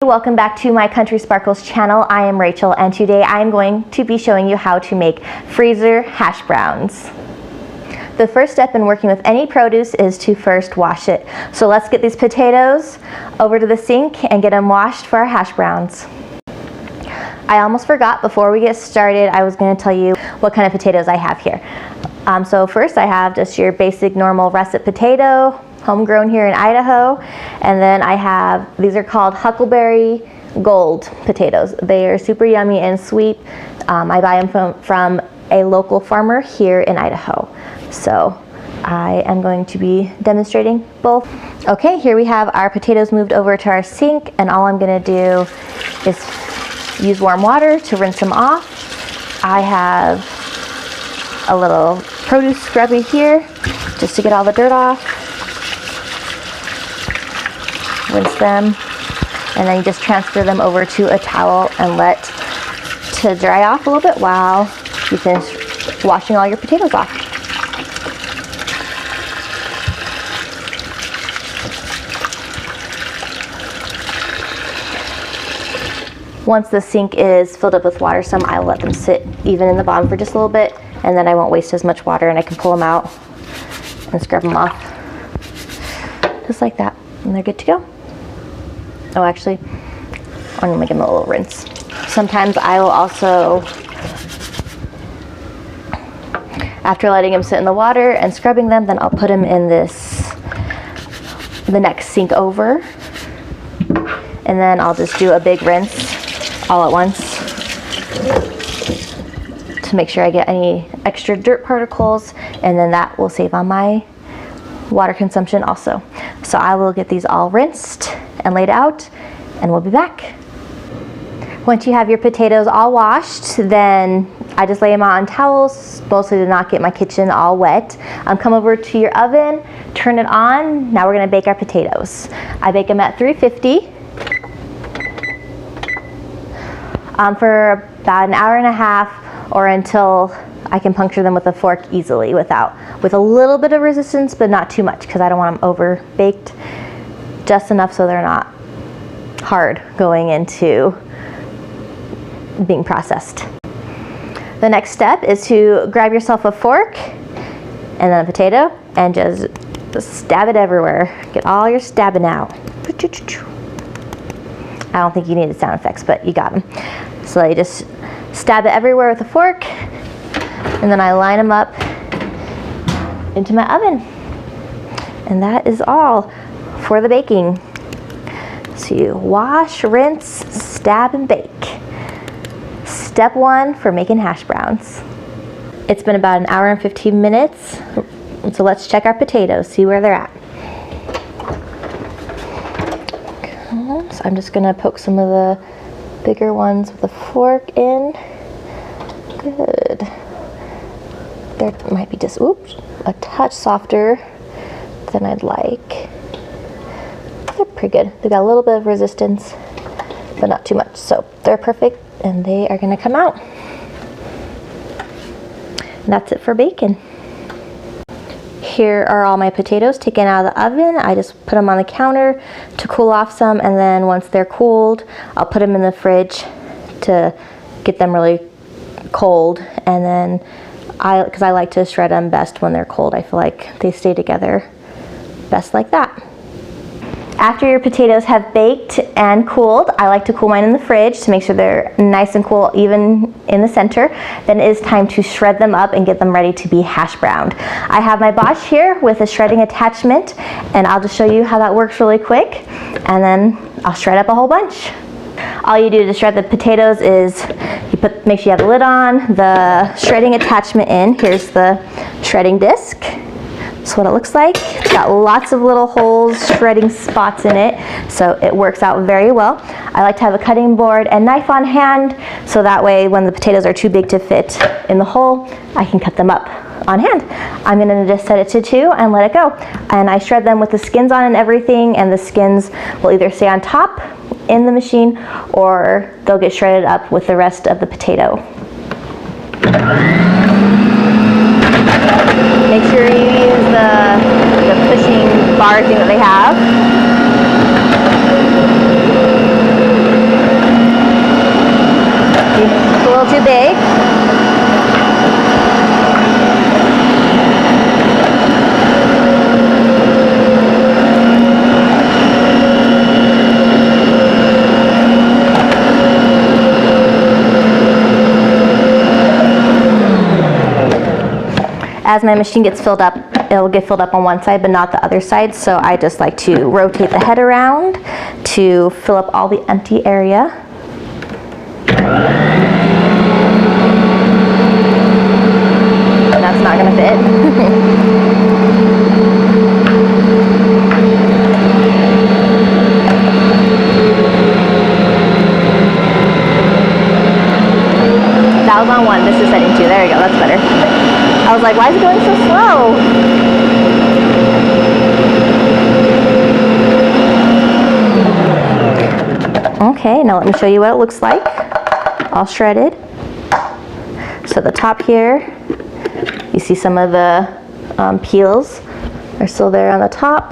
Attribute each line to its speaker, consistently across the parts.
Speaker 1: Welcome back to my Country Sparkles channel. I am Rachel, and today I am going to be showing you how to make freezer hash browns. The first step in working with any produce is to first wash it. So let's get these potatoes over to the sink and get them washed for our hash browns. I almost forgot, before we get started, I was going to tell you what kind of potatoes I have here. So first I have just your basic normal russet potato, homegrown here in Idaho, and then I have, these are called Huckleberry Gold potatoes. They are super yummy and sweet. I buy them from a local farmer here in Idaho. So I am going to be demonstrating both. Okay, here we have our potatoes moved over to our sink, and all I'm going to do is use warm water to rinse them off. I have a little produce scrubby here just to get all the dirt off. Rinse them, and then you just transfer them over to a towel and let to dry off a little bit while you finish washing all your potatoes off. Once the sink is filled up with water some, I will let them sit even in the bottom for just a little bit, and then I won't waste as much water, and I can pull them out and scrub them off just like that, and they're good to go. Oh, actually, I'm gonna give them a little rinse. Sometimes I will also, after letting them sit in the water and scrubbing them, then I'll put them in the next sink over, and then I'll just do a big rinse all at once to make sure I get any extra dirt particles, and then that will save on my water consumption also. So I will get these all rinsed and laid out, and we'll be back. Once you have your potatoes all washed, then I just lay them out on towels, mostly to not get my kitchen all wet. Come over to your oven, turn it on. Now we're gonna bake our potatoes. I bake them at 350 for about an hour and a half, or until I can puncture them with a fork easily with a little bit of resistance, but not too much, because I don't want them over baked. Just enough so they're not hard going into being processed. The next step is to grab yourself a fork and then a potato and just stab it everywhere. Get all your stabbing out. I don't think you needed sound effects, but you got them. So you just stab it everywhere with a fork, and then I line them up into my oven. And that is all for the baking. So you wash, rinse, stab, and bake. Step one for making hash browns. It's been about an hour and 15 minutes. So let's check our potatoes, see where they're at. Okay, so I'm just gonna poke some of the bigger ones with a fork in. Good. There might be just, oops, a touch softer than I'd like. They're pretty good. They've got a little bit of resistance, but not too much. So they're perfect, and they are gonna come out. And that's it for baking. Here are all my potatoes taken out of the oven. I just put them on the counter to cool off some, and then once they're cooled, I'll put them in the fridge to get them really cold, and then because I like to shred them best when they're cold. I feel like they stay together best like that. After your potatoes have baked and cooled, I like to cool mine in the fridge to make sure they're nice and cool, even in the center. Then it is time to shred them up and get them ready to be hash browned. I have my Bosch here with a shredding attachment, and I'll just show you how that works really quick, and then I'll shred up a whole bunch. All you do to shred the potatoes is make sure you have the lid on, the shredding attachment in. Here's the shredding disc. That's what it looks like. It's got lots of little holes, shredding spots in it, so it works out very well. I like to have a cutting board and knife on hand, so that way when the potatoes are too big to fit in the hole, I can cut them up on hand. I'm gonna just set it to 2 and let it go. And I shred them with the skins on and everything, and the skins will either stay on top in the machine, or they'll get shredded up with the rest of the potato. Make sure you use the pushing bar thing that they have. as my machine gets filled up, it'll get filled up on one side but not the other side, so I just like to rotate the head around to fill up all the empty area. That's not gonna fit. That was on 1, this is setting 2. There we go, that's better. I was like, why is it going so slow? Okay, now let me show you what it looks like, all shredded. So the top here, you see some of the peels are still there on the top.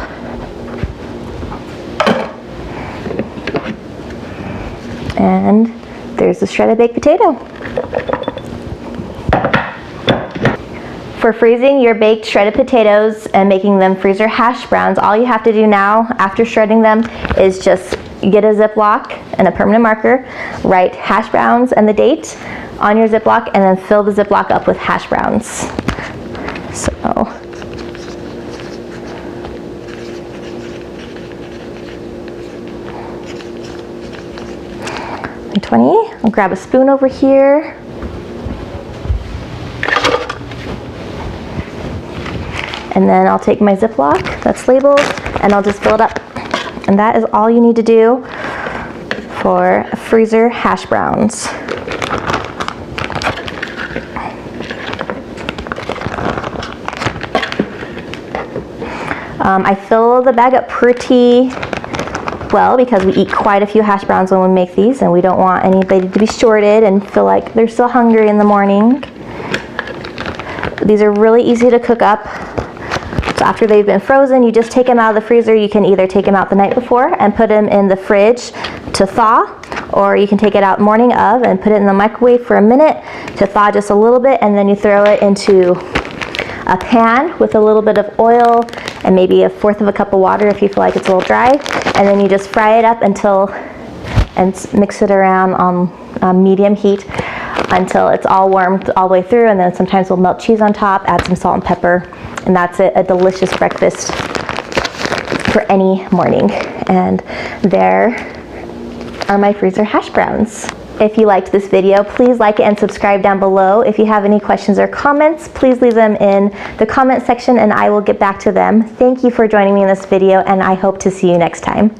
Speaker 1: And there's the shredded baked potato. For freezing your baked shredded potatoes and making them freezer hash browns, all you have to do now after shredding them is just get a Ziploc and a permanent marker, write hash browns and the date on your Ziploc, and then fill the Ziploc up with hash browns. So 20. I'll grab a spoon over here. And then I'll take my Ziploc that's labeled and I'll just fill it up. And that is all you need to do for freezer hash browns. I fill the bag up pretty well because we eat quite a few hash browns when we make these, and we don't want anybody to be shorted and feel like they're still hungry in the morning. These are really easy to cook up. So after they've been frozen, you just take them out of the freezer. You can either take them out the night before and put them in the fridge to thaw, or you can take it out morning of and put it in the microwave for a minute to thaw just a little bit, and then you throw it into a pan with a little bit of oil and maybe 1/4 of a cup of water if you feel like it's a little dry, and then you just fry it up and mix it around on medium heat until it's all warmed all the way through, and then sometimes we'll melt cheese on top, add some salt and pepper, and that's it, a delicious breakfast for any morning. And there are my freezer hash browns. If you liked this video, please like it and subscribe down below. If you have any questions or comments, please leave them in the comment section and I will get back to them. Thank you for joining me in this video, and I hope to see you next time.